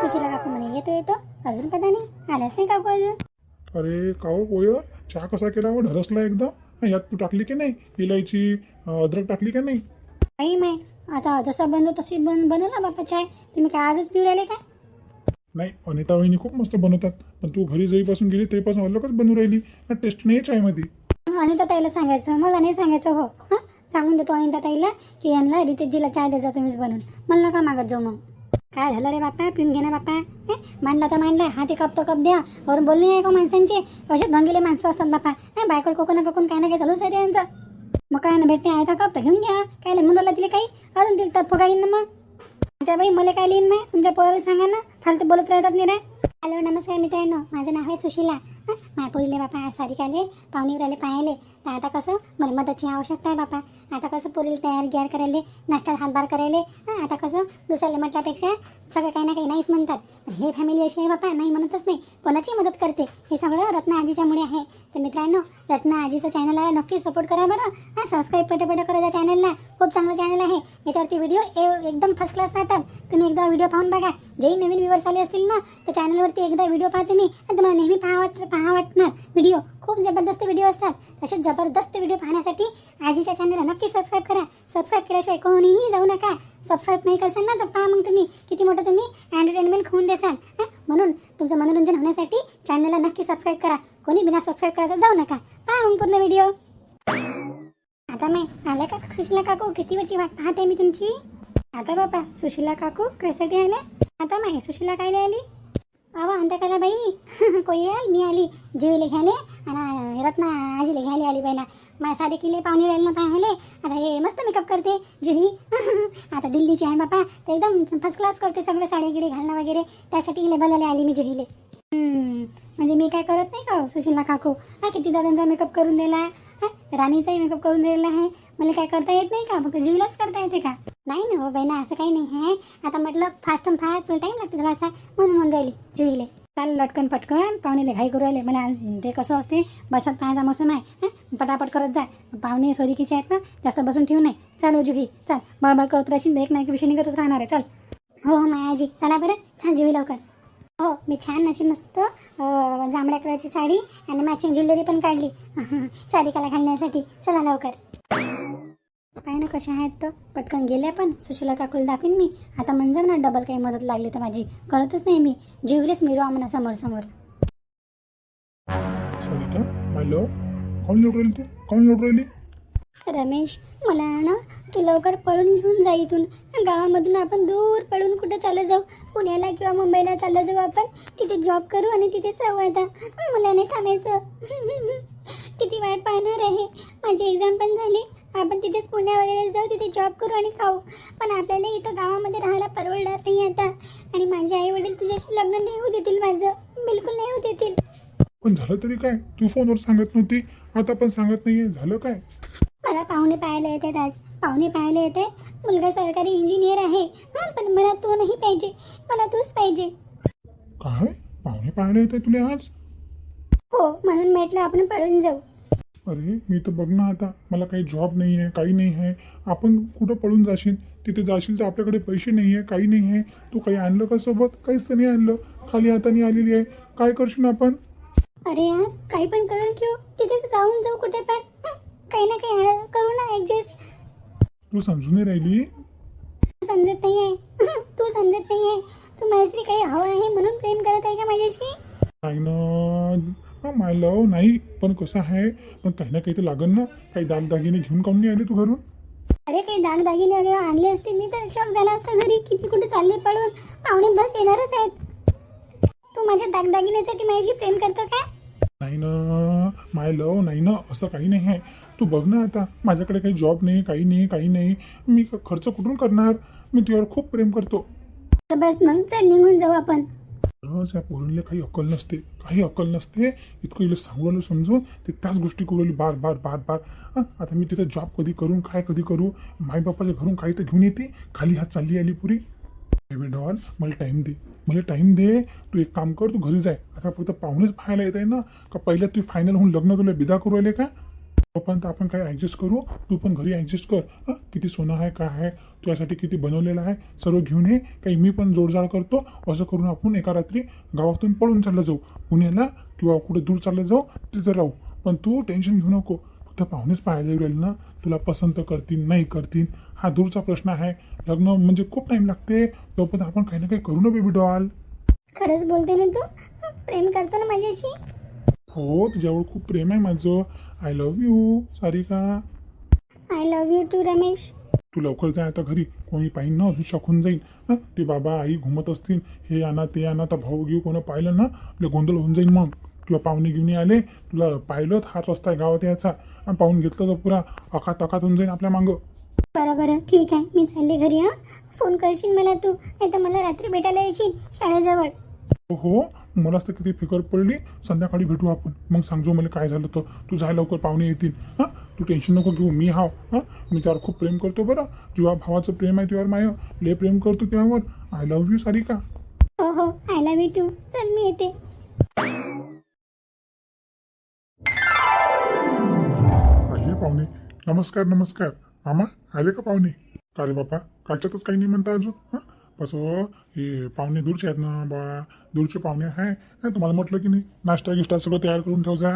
सुशीला काकू म्हणे येतो येतो, अजून पता नाही आल्याच नाही काकू अजून. अरे काहो पोयर, चहा कसा केला व ढरसला एकदम. यात तू टाकली की नाही इलायची, अद्रक टाकली का नाही? काही माय आता जसा बनतो तशी बनवला बापा चाय. तुम्ही काय आजच पिऊ राहिले काय? नाही, अनिता वहिनी खूप मस्त बनवतात, पण तू घरी जाईपासून गेली तेपासून अलगच बनवू राहिली. टेस्ट नाही चायमध्ये. अनिता ताईला सांगायचं, मला नाही सांगायचं. हो हां, सांगून देतो अनिता ताईला की यांना रितेशजीला चाय द्यायचा तुम्हीच बनवून. मला नका मागत जाऊ. मग काय झालं रे बापा, पिऊन घे ना बापा. मांडला तर मांडला, हाती कप तो कप द्या. वरून बोलणे आहे का माणसांचे? असेच भंगेले माणसं असतात बापा. बायकोल कोकण ना कोकण काय ना काय चालूच आहे यांचं. मग काय ना भेटणे आहे तर कप तर घेऊन घ्या. काय नाही मुलाला दिले काही, अजून दिलं तर फुगा येईन ना. मग त्या बाई मला काय लिहिन नाही, तुमच्या पोराला सांगा ना, फालतू बोलत राहतात नाही रे. हॅलो नमस्कार मित्रांनो, माझं नाव आहे सुशीला. माझ्या पोरीले बापा आज सारिका आले, पाहुणेवर आले पाहिले. तर आता कसं मला मदतची आवश्यकता आहे बापा. आता कसं पोरीला तयार गियार करायले, नाश्त्यात हातभार करायले. आता कसं दुसऱ्याला म्हटल्यापेक्षा सगळं काही ना काही नाहीच म्हणतात. पण हे फॅमिली अशी आहे बापा, नाही म्हणतच नाही, कोणाची मदत करते. हे सगळं रत्ना आजीच्यामुळे आहे. तर मित्रांनो, रत्ना आजीचं चॅनलला नक्की सपोर्ट करा बरं. सबस्क्राईब पटापट करा त्या चॅनलला. खूप चांगलं चॅनल आहे. याच्यावरती व्हिडिओ एकदम फर्स्ट क्लास राहतात. तुम्ही एकदा व्हिडिओ पाहून बघा. जेही नवीन व्ह्यूअर्स आले असतील ना, तर चॅनलवरती एकदा व्हिडिओ पाहा तुम्ही, तुम्हाला नेहमी पाहा वाटणार व्हिडिओ. खूप जबरदस्त व्हिडिओ असतात. तसेच जबरदस्त व्हिडिओ पाहण्यासाठी आजीच्या चॅनलला नक्की सबस्क्राईब करा. सबस्क्राईब केल्याशिवाय कोणीही जाऊ नका. सबस्क्राईब नाही करसाल ना तर पहा मग तुम्ही किती मोठं तुम्ही एंटरटेनमेंट खाऊन देसाल. म्हणून तुमचं मनोरंजन होण्यासाठी चॅनलला नक्की सबस्क्राईब करा. कोणी बिना सबस्क्राईब करायचं जाऊ नका. पहा मग पूर्ण व्हिडिओ. आता मी आले का सुशीला काकू? किती वेळची वाट पाहते मी तुमची. आता बाबा सुशीला काकू कशासाठी आले? आता माही सुशीला काय आली? अवा अंत करा बाई कोई आल मी आली जीवीले घ्यायले आणि रत्ना आजीले घ्यायला आली बाईना. माझ्या साडे किले पाहुणे राहिले ना पाहिले. आता हे मस्त मेकअप करते जुही. आता दिल्लीची आहे बापा, तर एकदम फर्स्ट क्लास करते सगळं साडी गिडी घालणं वगैरे. त्यासाठी लेबलला आली मी जुहीले. म्हणजे मी काय करत नाही का सुशीला काकू? किती दादांचा मेकअप करून दिला, राणीचाही मेकअप करून दिलेला आहे. मला काय करता येत नाही का? फक्त जुहीलाच करता येते का? नाही ना हो बहिणा, असं काही नाही आहे. आता म्हटलं फास्ट तुला टाईम लागते थोडासा, म्हणून राहिली जुहीले. चाल लटकन पटकन, पाहुणेले घाई करू राहिले. मला ते कसं असते, बसात पाण्याचा मोसम आहे, पटापट करत जा. पाहुणे सोरिकीचे आहेत ना, जास्त बसून ठेवू नये. चाल जुही चाल, बळबळ करत राहशील, एक ना एक विषय निघतच राहणार आहे. चल. हो हो मायाजी चला बरं. छान जुही लवकर. हो मी छान अशी मस्त जांभळ्या कलरची साडी आणि मॅचिंग ज्वेलरी पण काढली सारिकाला घालण्यासाठी. चला लवकर. काय ना कशा आहेत तर पटकन गेल्या. पण सुशीला काकूला दाखवीन मी. आता म्हणजे ना डबल काही मदत लागली तर माझी करतच नाही मी. जीवलेच मिरो म्हणा समोर समोर. सारिका माय लव, कोण लोट राहिली तू? कोण लोट राहिली? रमेश मला ना तू लवकर पळून घेऊन जा इथून. गावामधून आपण दूर पळून कुठे चालत जाऊ, पुण्याला किंवा मुंबईला चाललं जाऊ आपण. तिथे जॉब करू आणि तिथेच राहू. आता मला नाही थांबायचं. किती वाट पाहणार आहे. माझी एक्झाम पण झाली. आपण तिथेच पुण्या वगैरे जाऊ, तिथे जॉब करू आणि खाऊ. पण आपल्याला इथं गावामध्ये राहायला परवडणार नाही आता. आणि माझे आई वडील तुझ्याशी लग्न नाही होऊ देतील, माझं बिलकुल नाही होऊ देतील. पण झालं तरी काय? तू फोनवर सांगत नव्हती, आता पण सांगत नाहीये. झालं काय? मला पाहुणे पाहायला येतात आज. पाहुणे पाहायला येते. मुलगा सरकारी इंजिनियर आहे. पण मला तो नाही पाहिजे, मला तूच पाहिजे. काय पाहुणे पाहायला येत आहे तुला आज? हो म्हणून म्हटलं आपण पळून जाऊ. अरे मी तर बघ ना, आता मला काही जॉब नाही आहे, काही नाही आहे. आपण कुठं पळून जाशील? तिथे जाशील तर आपल्याकडे पैसे नाही आहे, काही नाही आहे. तू काही आणलं का सोबत? काहीच तर नाही आणलं, खाली हाताने आलेली आहे. काय करशील आपण? अरे यार काही पण करून घेऊ, तिथेच राहून जाऊ कुठे पण. काही ना काही करू ना ॲडजस्ट. तू समजून नाही राहिली. समजत नाही आहे. तू समजत नाही आहे. तू माझ्याशी काही हवं आहे म्हणून प्रेम करत आहे का माझ्याशी? नाही ना माय लव, नाही. पण कसं आहे, पण काही ना काही तर लागन ना. काही दागदागिने घेऊन काऊन नाही आली तू घरून? अरे काही दागदागिने वगैरे आणले असते मी तर शॉक झाला असता घरी की मी कुठे चालले पळून. पाहुणे बस येणारच आहेत. तू माझ्या दागदागिन्यासाठी माझ्याशी प्रेम करतो का? नाही ना माय लव, नाही ना, असं काही नाही आहे. तू बघ ना, आता माझ्याकडे काही जॉब नाही, काही नाही, काही नाही. मी खर्च कुठून करणार? मी तुझ्यावर खूप प्रेम करतो. तर बस मग चल निघून जाऊ आपण. रोज या पोरीला काही अक्कल नसते, काही अक्कल नसते. इतकं इला सांगू आलं समजून ते त्याच गोष्टी करू राहिली बार बार बार बार. आता मी तिथे जॉब कधी करू, काय कधी करू? माईबापाच्या घरून काही तर घेऊन येते. खाली हात चालली आली पुरी. बेबी डॉल मला टाईम दे, मला टाईम दे. तू एक काम कर, तू घरी जाय. आता फक्त पाहुणेच पाहायला येत आहे ना, का पहिल्यात तू फायनल होऊन लग्न तुला विदा करू राहिले का? तोपर्यंत आपण काही ॲडजस्ट करू. तू पण घरी ॲडजस्ट कर. किती सोनं आहे काय आहे तुझ्यासाठी किती बनवलेलं आहे सर्व घेऊन ये. काही मी पण जोडजाड करतो. असं करून आपण एका रात्री गावातून पळून चाललं जाऊ पुण्याला किंवा कुठे दूर चाललं जाऊ तिथं राहू. पण तू टेन्शन घेऊ नको. फक्त पाहुणेच पाहायला येऊ राहिले ना. तुला पसंत करतील नाही करतील हा दूरचा प्रश्न आहे. लग्न म्हणजे खूप टाईम लागते. तोपर्यंत आपण काही ना काही करू ना बेबी डॉल. खरंच बोलते ना तू? प्रेम करतो ना माझ्याशी? हो तुझ्यावर खूप प्रेम आहे माझं. I love you Sarika. I love you too Ramesh. तू लवकर जाय आता घरी. कोणी पाहिजे ना अजून शकून जाईल. ते बाबा आई घुमत असतील हे आणा ते आणा. तर भाऊ घेऊ कोणा पाहिलं ना तुला गोंधळ होऊन जाईल मग. किंवा पाहुणे घेऊन आले तुला पाहिलं हाच रस्ता आहे गावात यायचा आणि पाहून घेतलं तर पुरा अकात होऊन जाईल आपल्या मागं. बरं बरं ठीक आहे मी चालले घरी. फोन करशील मला तू नाही तर मला रात्री भेटायला येशील शाळेजवळ. हो मलाच तर किती फिकर पडली. संध्याकाळी भेटू आपण. मग सांगजो मला काय झालं तर. तू जाय लवकर पाहुणे येतील. तू टेन्शन नको घेऊ. मी हाव. मी त्यावर खूप प्रेम करतो बरं. जेव्हा भावाचं प्रेम आहे त्यावर माय लय प्रेम करतो त्यावर. I love you Sarika. हो हो आय लव्ह यू टू. चल मी येते. आले पाहुणे. नमस्कार नमस्कार. मामा आले का पाहुणे? का रे बापा कालच्यातच काही नाही म्हणता अजून. कसं हे पाहुणे दूरचे आहेत ना बा. दूरचे पाहुणे आहे. तुम्हाला म्हटलं की नाही नाश्ता गिष्टा सगळं तयार करून ठेव जा.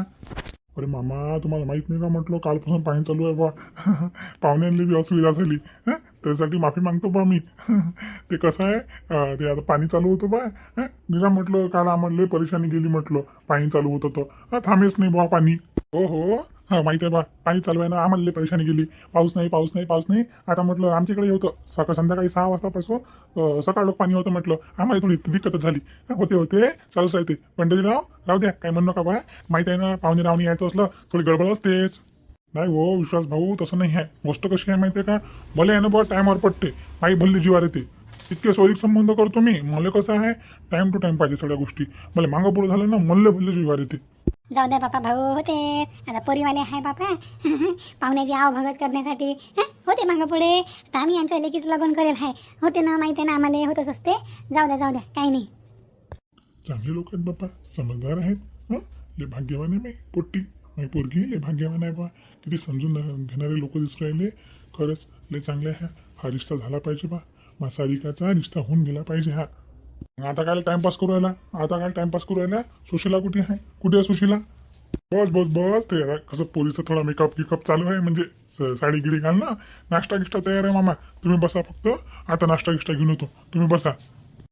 अरे मामा तुम्हाला माहीत नाही का म्हटलं कालपासून पाणी चालू आहे बा. पाहुण्यांनी बी असुविधा झाली. त्यासाठी माफी मागतो बा मी. ते कसं आहे ते आता पाणी चालू होतं बा. निरा म्हटलं काल आम्हाला लय परेशानी गेली म्हटलं. पाणी चालू होतं तर थांबेच नाही बा पाणी. हो हो माहित आहे बा. पाणी चालू आहे ना आम्हाला लय परेशानी गेली. पाऊस नाही पाऊस नाही पाऊस नाही. आता म्हटलं आमच्याकडे होतं संध्याकाळी 6 वाजतापासून सकाळ लोक पाणी होतं म्हटलं. आम्हाला थोडी दिक्कत झाली. होते चालूच राहते. पंढरीराव राहू द्या काही म्हणू नका बा. माहिती आहे ना पाहुणे रावणी यायचं असलं थोडी गडबड असतेच. नाही हो विश्वास भाऊ तसं नाही आहे. गोष्ट कशी आहे माहिती आहे का. मला आहे ना बा टायमावर पडते. आई भल्ली जीवार येते. इतके सोयीक संबंध करतो मी. मला कसं आहे टाइम टू टाइम पाहिजे सगळ्या गोष्टी. मला मागं पुढे झालं ना मल्ले भल्ले जीवार येते. जाऊ द्या बापा भाऊ होते आता पोरीवाले आहे बापा. पाहुण्याची आवभगत करण्यासाठी होते मागं पुढे. तर आम्ही आमच्या लेकीच लग्न करेल आहे. होते ना माहिती आहे ना आम्हाला होतच असते. जाऊ द्या काही नाही. चांगले लोक आहेत बापा. समजदार आहेत. लय भाग्यवान आहे मी पोट्टी. माझी पोरगी लय भाग्यवान आहे बा. किती समजून घेणारे लोक दिसू राहिले. खरंच लय चांगले आहे. हा रिश्ता झाला पाहिजे बा. मा सारिकाचा रिश्ता होऊन गेला पाहिजे हा. आता काय टाइमपास करू राहिला. सुशीला कुठे आहे? कुठे आहे सुशीला? बस बस बस. ते आता कसं पोरीचं थोडा मेकअप गिकअप चालू आहे म्हणजे साडी गिडी घाल ना. नाश्ता गिष्टा तयार आहे मामा. तुम्ही बसा फक्त. आता नाश्ता गिष्टा घेऊन येतो. तुम्ही बसा.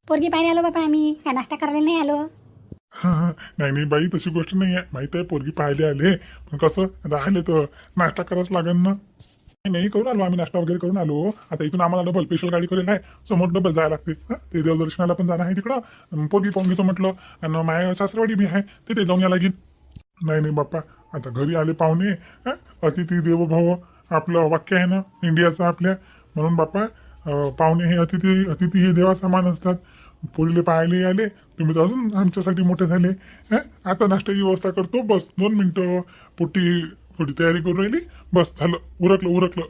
पोरगी पाहिजे आलो बापा आम्ही. काय नाश्ता करायला नाही आलो. नाही बाई तशी गोष्ट नाही आहे. माहिती आहे पोरगी पाहिले आले. पण कसं आता आले तर नाश्ता करायच लागेल ना. नाही करून आलो आम्ही. नाश्ता वगैरे करून आलो. आता इथून आम्हाला डबल स्पेशल गाडी करेल आहे. समोर डबल जायला लागते. ते देवदर्शनाला पण जाणं आहे तिकडं. पोरगी पाहून घेतो म्हटलं. आणि माझ्या सासरवाडी बी आहे तिथे जाऊन या लागेल. नाही बाप्पा आता घरी आले पाहुणे. अतिथी देवो भव आपलं वाक्य आहे ना इंडियाचं आपल्या. म्हणून बाप्पा पाहुणे हे अतिथी हे देवा समान असतात. पोरीले पाहायला आले. तुम्ही तर अजून आमच्यासाठी मोठे झाले. आता नाश्त्याची व्यवस्था करतो. बस 2 मिनिटं. पोटी थोडी तयारी करून राहिली. बस झालं. उरकलं.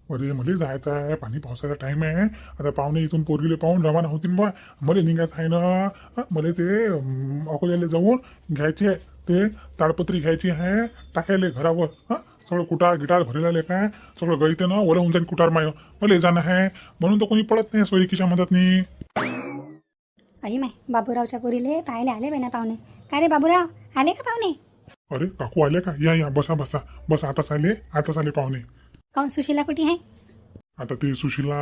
अरे मला जायचं आहे. पाणी पावसाचा टाइम आहे. आता पाहुणे इथून पोरगीले पाहून रवाना होतील बा. मला निघायचं आहे ना. मला ते अकोल्याला जाऊन घ्यायची आहे. ते ताडपत्री घ्यायची आहे टाकायला घरावर. सगळं कुटार गिटार भरेल आले काय सगळं गळीते ना. ओला होऊन जाईल कुटार माय. मला जाणं आहे म्हणून तर कोणी पडत नाही सोयीकीच्या मदतनी. आई माय बाबूरावच्या पोरीले पाहायला आले बाई ना पाहुणे. का रे बाबूराव आले का पाहुणे? अरे काकू आले का? या बसा. आताच आले पाहुणे. काऊन सुशीला कुठे आहे? आता ते सुशीला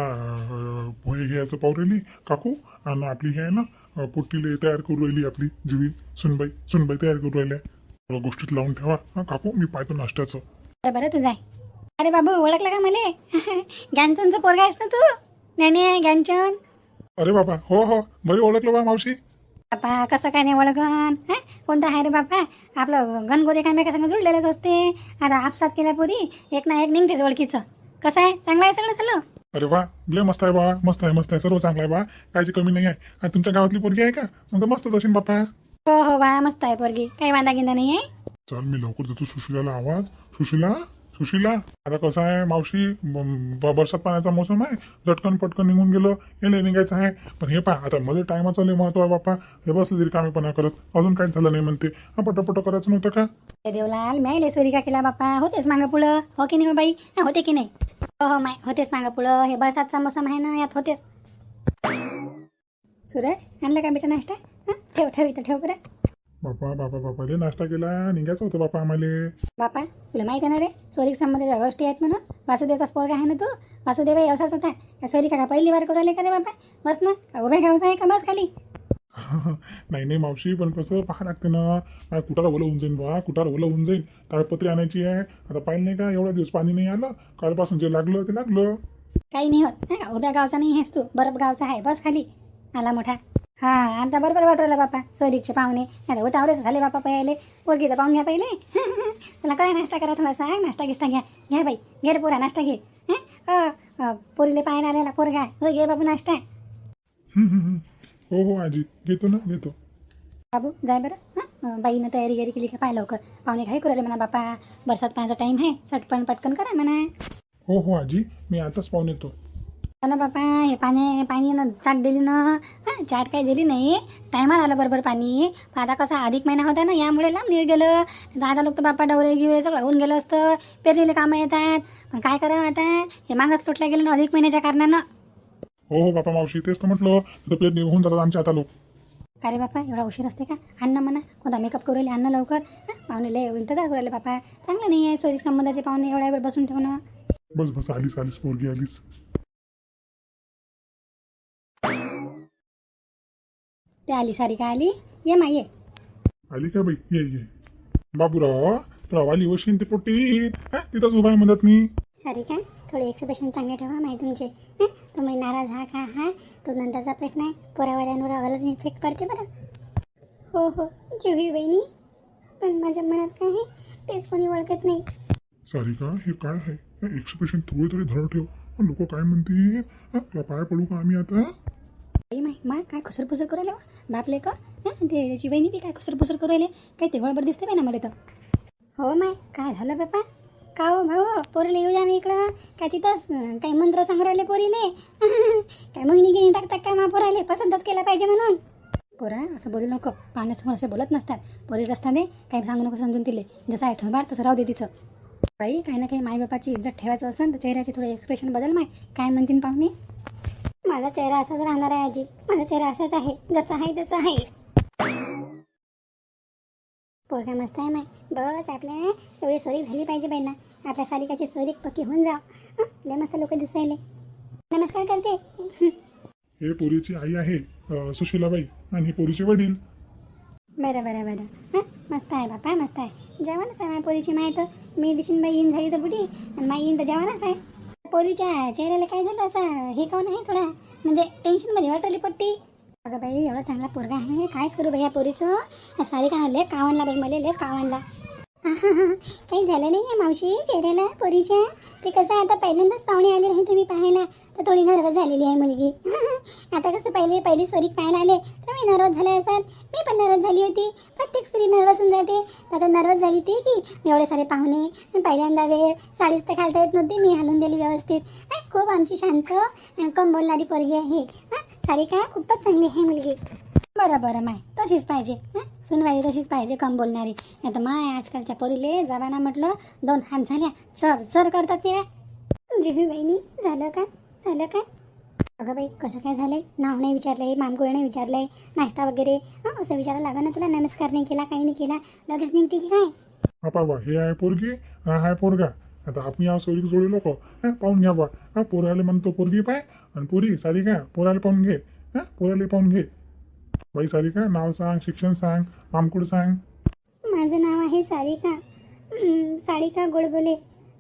पोहे घ्यायचं पाहू राहिली काकू. आणि आपली हे आहे ना पोट्टीले तयार करू राहिली आपली जुवी सुनबाई तयार करू राहिल्या. थोडं गोष्टीत लावून ठेवा काकू. मी पाहतो नाश्त्याचं. बरं तू जाय. अरे बाबू ओळखलं का मले? ज्ञानचंदचा पोरगा आहेस ना तू? नाही ज्ञानचंद. अरे बाबा हो बरी ओळखलं बा मावशी. बापा कसं काय नाही ओळखन? कोणता आहे रे बापा? आपलं गणगोदे काय मेका संग जुळलेलंच असते. आता आपसात केल्या पोरी एक ना एक निघतेच ओळखीचं. कसं आहे चांगलं आहे सगळं झालं? अरे वा लय मस्त आहे बा. मस्त आहे सर्व चांगलं आहे बा. कायची कमी नाही आहे. आणि तुमच्या गावातली पोरगी आहे का? मग तर मस्तच असेल बापा. हो बा मस्त आहे पोरगी. काही वांदा गिंदा नाही आहे. चल मी लवकर देतो सुशिलाला आवाज. सुशीला आता कसं आहे मावशी बरसात पाण्याचा मोसम आहे, झटकन पटकन निघून गेलं, याला निघायचं आहे. पण हे पहा आता मला टायमाचं लय महत्व आहे बापा. हे बसलं तरी कामीपणा करत, अजून काहीच झालं नाही म्हणते. हा पटपट करायचं नव्हतं का? ए देवलाल मी सोरी का केला बापा, होतेच मागं पुढं, हो की नाही हो बाई, हा, होते की नाही? हो माय होतेच मागं पुढं, हे बरसातचा मोसम आहे ना, यात होतेच. सूरज आणला का बेटा नाश्ता? हा, ठेव ठेव इथं ठेव बरं. बापा लय नाश्ता केला, निघायचं होतं बापा आम्हाला. बापा तुला माहिती आहे ना रे, सोरीक संबंधाच्या गोष्टी आहेत म्हणून. वासुदेवचा पोरगा आहे ना तू, वासुदेव असाच होता. त्या सोरी का पहिली वार करू आले का रे बापा? बस ना, का उभ्या गावचा आहे का बस खाली? नाही मावशी, पण कसं पाहा लागते ना, काय कुठाला ओलं होऊन जाईन बा, कुठाला ओलं होऊन जाईन. ताळपत्री आणायची आहे. आता पाहिलं नाही का, एवढ्या दिवस पाणी नाही आलं, कालपासून जे लागलं ते लागलं. काही नाही होत, नाही का उभ्या गावचा नाही आहेस तू, बरफ गावचा आहे, बस खाली. आला मोठा. हा आता बरोबर वाटवलं बापा, सोरीचे पाहुणे आता उतावलेच झाले बापा पहिले. पोरगी तर पाहून घ्या पहिले. तुला काय नाश्ता करा थोडासा, नाश्ता गिष्टा घ्या. घ्या बाई, घे रे पोरा नाश्ता घे. पोरीले पाहायला आलेला पोरगा, हो घे बाबू नाश्ता. हो आजी, घेतो ना घेतो. बाबू जाय बरं. हां बाईनं तयारी गिरी केली का पाय लवकर, पाहुणे घाई करू म्हणा बापा, बरसात पाण्याचा टाईम आहे, सटपण पटकन करा म्हणा. हो आजी, मी आताच पाहून येतो. ना बापा, हे पाणी ना चाट दिली ना. हां चाट काही दिली नाही, टायमाला आलं बरोबर पाणी. पण आता कसा अधिक महिना होता ना, यामुळे लांब नीट गेलं. दादा लोक तर बापा डवरे गिवरे सगळं होऊन गेलं असतं, पेरणीला कामं येतात. पण काय करा आता, हे मागच तुटल्या गेलं ना अधिक महिन्याच्या कारणानं. हो बापा मावशी, तेच तर म्हटलं, तर पेरणी होऊन जातात आमच्या आता लोक. का रे बापा एवढा उशीर असते का? अन्न म्हणा, कोणता मेकअप करू राहिले, अन्न लवकर. पाहुणे लय इंतजार करू राहिले बापा, चांगलं नाही आहे सोयीक संबंधाचे पाहुणे एवढ्या वेळ बसून ठेवणं. बस आलीच पोरगी आलीच. ते आली सारिका आली, ये मा ये. आली का बाई? ये बाबूराव, तुला वाली वशीन ते पोटी तिथंच उभा आहे म्हणत मी. सारिका थोडे एक्सप्रेशन चांगले ठेवा माहिती तुमचे. तुम्ही नाराज हा का हा, तो नंतरचा प्रश्न आहे. पोरावाल्यांवर आवाज इफेक्ट पडते बरं. हो जुही बहिणी, पण माझ्या मनात काय आहे तेच कोणी ओळखत नाही. सारिका हे काय आहे? एक्सप्रेशन थोडे तरी धड ठेव, लोक काय म्हणतील. तुला पाय पडू का आम्ही आता? माय काय खुसरपुसर करू राहिले बापले का? ते त्याची बहिणी बी काय खुसरपुसर करू राहिले, काही ते गडबड दिसते बाई ना मला तर. हो माय काय झालं बापा? का हो भाऊ, पोरीला येऊ द्या ना इकडं. काय तिथंच काही मंत्र सांगू राहिले पोरीले? काय मग निघे टाकतात काय मा पोराले, पसंतच केला पाहिजे म्हणून. पोरा असं बोलू नको, पाण्यासमोर असे बोलत नसतात. पोरी रस्ता दे, काही सांगू नको समजून तिले. जसं आहे ठेवबार तसं राहू दे तिचं. बाई काही ना काही मायबापाची इज्जत ठेवायचं असेल तर चेहऱ्याचे थोडे एक्सप्रेशन बदल माय. काय म्हणतील पाहुणे? माझा चेहरा असाच राहणार आहे आजी, माझा चेहरा असाच आहे, जसा आहे तसा आहे. पोरगा मस्त आहे माय, बस आपल्या एवढी सोरीक झाली पाहिजे बाई ना, आपल्या सारिकाची सोरीक पक्की होऊन जा. लय मस्त लोक दिसू राहिले. नमस्कार करते. हे पोरीची आई आहे सुशीलाबाई, आणि हे पोरीचे वडील. बरं मस्त आहे बापा, मस्त आहे. जेवणच आहे माझ्या पोरीची माय तर. मी दिशीन बाई येईन झाली तर बुडी, आणि माई येईन तर जेवणच आहे. पोरीच्या चेहऱ्याला काय झालं असं, हे काऊन आहे थोडा म्हणजे टेन्शनमध्ये वाटली पट्टी. अगं बाई एवढा चांगला पोरगा आहे, कायच करू बाई या पोरीचं. सारिका लय कावणला बाई, मला लयच कावणला. काही झालं नाही आहे मावशी चेहऱ्याला पोरीच्या. ते कसं आता पहिल्यांदाच पाहुणे आले नाही तुम्ही पाहायला, तर थोडी नर्वस झालेली आहे मुलगी. आता कसं पहिली सोरीक पाहायला आले तर मी नर्वस झाले असाल, मी पण नर्वस झाली होती. प्रत्येक स्त्री नर्वस होऊन जाते. आता नर्वस झाली ती की एवढे सारे पाहुणे, पहिल्यांदा वेळ साडीच तर घालता येत नव्हती, मी घालून दिली व्यवस्थित. खूप आमची शांत कम बोलणारी पोरगी आहे. सारिका खूपच चांगली आहे मुलगी. बरं माय तशीच पाहिजे. सुनवाई तशीच पाहिजे, कम बोलणारी. नाही तर माय आजकालच्या पोरीले जमाना म्हटलं 2 हात झाल्या सर करतात तिला. जीवी बहिणी झालं का? अगं बाई कसं काय झालंय? नाव नाही विचारलंय, मामगुळ नाही विचारलंय, नाश्ता वगैरे असं विचारायला लागलं ना तुला. नमस्कार नाही केला, काही नाही केला, लगेच निघते की काय? बाबा हे आहे पोरगी, हा आहे पोरगा. आता आपण या सोयीक जोडी लोक पाहून घ्या बा. पोराले म्हणतो पोरगी पाय, आणि पोरी सारिका पोराला पाहून घे. पोराला पाहून घे. बाई सारिका नाव सांग, शिक्षण सांग, मामकुड सांग. माझं नाव आहे सारिका गोडबोले,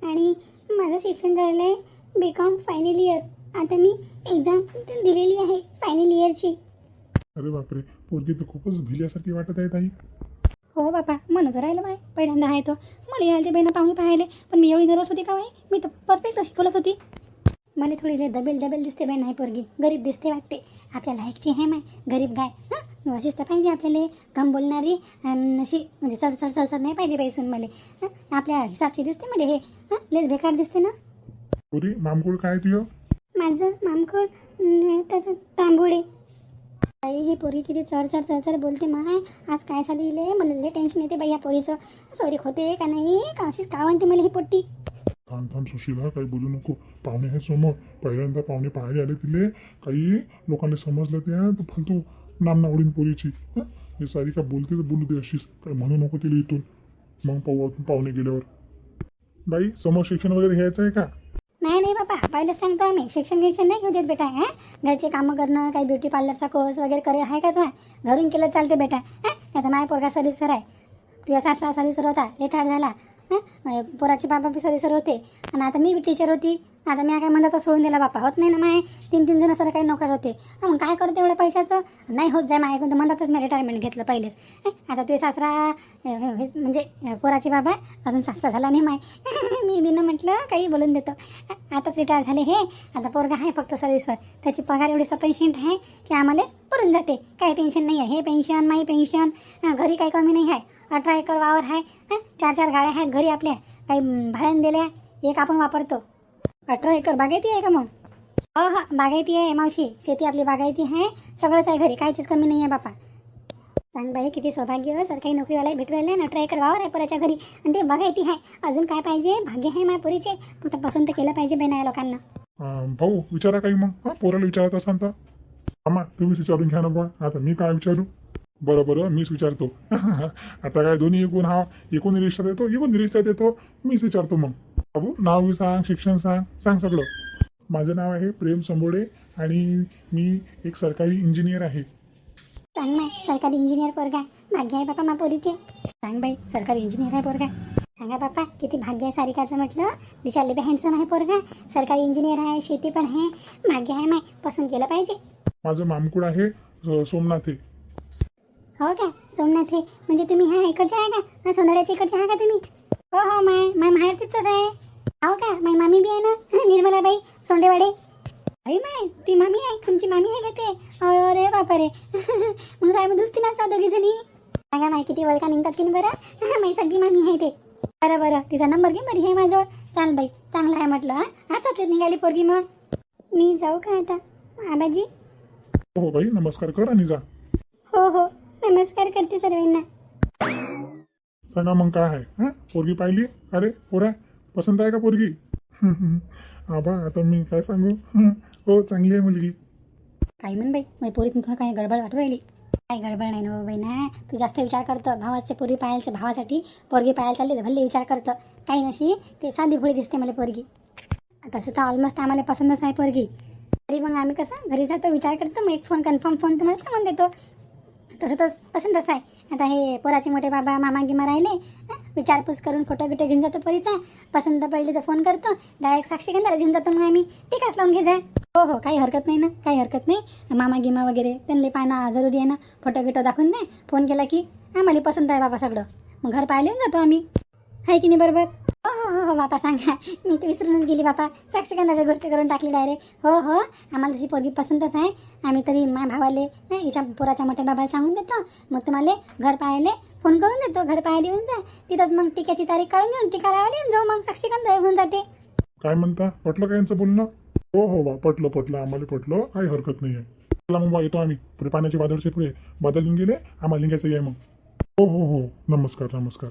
आणि माझं शिक्षण झालेलं आहे BCom फायनल इयर. आता मी एक्झाम दिलेली आहे फायनल इयरची. अरे बापरे, पोरगी तर खूपच भिल्यासारखी वाटत आहे ताई. हो बापा म्हणून तर राहिलं बाय, पहिल्यांदा आहे तो. मला यायचे बहिणं पाहुणे पाहिले, पण मी एवढी नर्वस होती का बाई? मी तर परफेक्ट अशी बोलत होती. मला थोडी दबेल दिसते बाई, नाही पोरगी गरीब दिसते वाटते. आपल्या लायकची आहे माय, गरीब गाय. अशीच तर पाहिजे आपल्याला, कम बोलणारी आणि अशी म्हणजे चढ नाही पाहिजे बाई सून मला. आपल्या हिसाबची दिसते मला हे. लेच बेकार दिसते ना. पोरी मामकुळ काय तुझं? माझं मामकोड तांबोळे. बाई ही पोरी किती चढ बोलते. माय आज काय झालं इले, मला लय टेन्शन येते बाई या पोरीचं. सोरीक होते का नाही का अशीच का म्हणते मला ही पोट्टी. थांब सुशीला, काही बोलू नको. पाहुणे आहेत समोर, पहिल्यांदा पाहुणे पाहायला आले तिले. काही लोकांना समजलं त्या तर फालतू नाम नावडीन पोरीची. हे सारी का बोलते तर बोलू दे अशीच, काही म्हणू नको तिला इथून. मग पाहू आपण पाहुणे गेल्यावर. बाई समोर शिक्षण वगैरे घ्यायचं आहे का? नाही बाबा, पहिलेच सांगतो आम्ही शिक्षण नाही घेऊ देत बेटा. घरचे कामं करणं, काही ब्युटी पार्लरचा कोर्स वगैरे करे आहे का तुला? घरून केलं चालते बेटा. आता माझ्या पोरगा सर्व्हिसर आहे, तुझ्या सासरा सर्व्हिसर होता, रिटायर झाला. पोराचे बाबा बी सर्व्हिसर होते आणि आता मी बी टीचर होती. आता मी काय म्हणतात सोडून दिला बापा. होत नाही ना माय, 3 जण सर काही नोकर होते. मग काय करते एवढ्या पैशाचं? नाही होत जाय माय कोणतं म्हणतातच मी रिटायरमेंट घेतलं पहिलेच. आता तुझे सासरा म्हणजे पोराचे बाबा अजून सासरा झाला नाही माय. मी बिनं म्हटलं काही बोलून देतो. आताच रिटायर झाले हे. आता पोरगा आहे फक्त सर्व्हिसवर, त्याची पगार एवढी सफिशियंट आहे की आम्हाला पुरून जाते. काही टेन्शन नाही आहे. हे पेन्शन माई पेन्शन, घरी काही कमी नाही आहे. 18 एकर वावर आहे. 4 गाड्या आहेत घरी आपल्या, काही भाड्याने दिल्या, एक आपण वापरतो. 18 एकर बागायती आहे का मग? हो बागायती आहे मावशी, शेती आपली बागायती आहे. सगळंच आहे घरी, काहीच कमी नाही आहे बापा. सांग बाई किती सौभाग्य, सरकारी नोकरीवाला भेटू राहिले. 18 एकर वावर आहे पोराच्या घरी आणि ते बागायती आहे. अजून काय पाहिजे? भाग्य आहे माझ्या पोरीचे. फक्त पसंत केलं पाहिजे बेना या लोकांना. भाऊ विचारा काही मग. पोराला विचारत असाल तर आम्हा तुम्हीच विचारून घ्या ना बा. आता मी काय विचारू? बरं मीच विचारतो. आता काय दोन्ही एकूण एकूण रिश्ता देतो, एकून रिश्ता देतो. मीच विचारतो मग. बाबू नाव सांग, शिक्षण सांग सगळं. माझं नाव आहे प्रेम संबोडे आणि मी एक सरकारी इंजिनियर आहे. सांग बाई सरकारी इंजिनियर पोरगा, भाग्य आहे बापा मा पोरीचे. सांग बाई सरकारी इंजिनियर आहे पोरगा. सांगा बापा किती भाग्य आहे सारिकाचं म्हटलं. विशाल बी हँडसम आहे पोरगा, सरकारी इंजिनियर आहे, शेती पण आहे. भाग्य आहे माय, पसंत केलं पाहिजे. माझं मामकुड आहे सोमनाथ आहे. हो का सोमनाथ आहे म्हणजे तुम्ही ह्या इकडचे आहे का? सोनाड्याच्या इकडचे आहे का तुम्ही? हो माय माहेर तिथंच आहे. हो का? माय मामी बी आहे ना निर्मलाबाई सोंडेवाडे. अरे माय ती मामी आहे, तुमची मामी आहे का ते? अरे बापा रे. मग काय दुसती ना दोघी जणी. सांगा माय किती वळका निघतात की नाही बरं. माई सगळी मामी आहे ते. बरं तिचा नंबर घे बरी हे माझ्याजवळ. चाल बाई चांगला आहे म्हटलं. हाच निघाली पोरगी. मग मी जाऊ का आता आबाजी? हो बाई नमस्कार कर आणि जा. हो नमस्कार करते सर्वांना. सांगा मग काय आहे? पोरगी पाहिली? अरे पोरा पसंत आहे का पोरगी? आबा आता मी काय सांगू. हो चांगली आहे मुलगी. काही म्हण बाई माझी पोरी तुला काही गडबड वाटू राहिली. काही गडबड नाही ना बाई ना. तू जास्त विचार करतं. भावाचे पोरी पाहायचं, भावासाठी पोरगी पाहायला चालली तर भल्ले विचार करतं. काही नशी ते साधी भोळी दिसते मला पोरगी. तसं तर ऑलमोस्ट आम्हाला पसंतच आहे पोरगी. तरी मग आम्ही कसं घरी जातो विचार करतो. मग एक फोन कन्फर्म फोन तुम्हाला सांगून देतो. तसं तर पसंतच आहे. आता हे पोराचे मोठे बाबा मामा गिमा राहिले, विचारपूस करून फोटो गिटो घेऊन जातो पोरीचा. पसंत पडली तर फोन करतो, डायरेक्ट साक्षीगंधाला घेऊन जातो. मग आम्ही टिकाच लावून घे जा. हो काही हरकत नाही ना, काही हरकत नाही. मामा गिमा वगैरे त्यांना पाहणं जरुरी आहे ना. फोटो गिटो दाखवून दे, फोन केला की आम्हाला पसंत आहे बाबा सगळं. मग घर पाहायला येऊन जातो आम्ही. आहे की नाही बरोबर? हो बापा सांगा. मी तर विसरूनच गेली बापा. साक्षीगंधाची गोष्ट करून टाकली डायरेक्ट. हो आम्हाला तशी पोरगी पसंतच आहे. आम्ही तरी माझ्या भावाले हिच्या पोराच्या मोठ्या बाबाला सांगून देतो. मग तुम्हाला घर पाहायला फोन करून देतो. घर पाहायला येऊन जा. तिथंच मग टिकाची तारीख काढून घेऊन टिका लावायला येऊन जाऊ. मग साक्षीगंधा होऊन जाते. काय म्हणता? पटलं का यांचं बोलणं? हो बा पटलं आम्हाला पटलं. काही हरकत नाही आहे. चला मग बा येतो आम्ही. पुढे पाण्याचे वादळचे पुढे बादल येऊन गेले, आम्हाला निघायचं आहे मग. हो नमस्कार.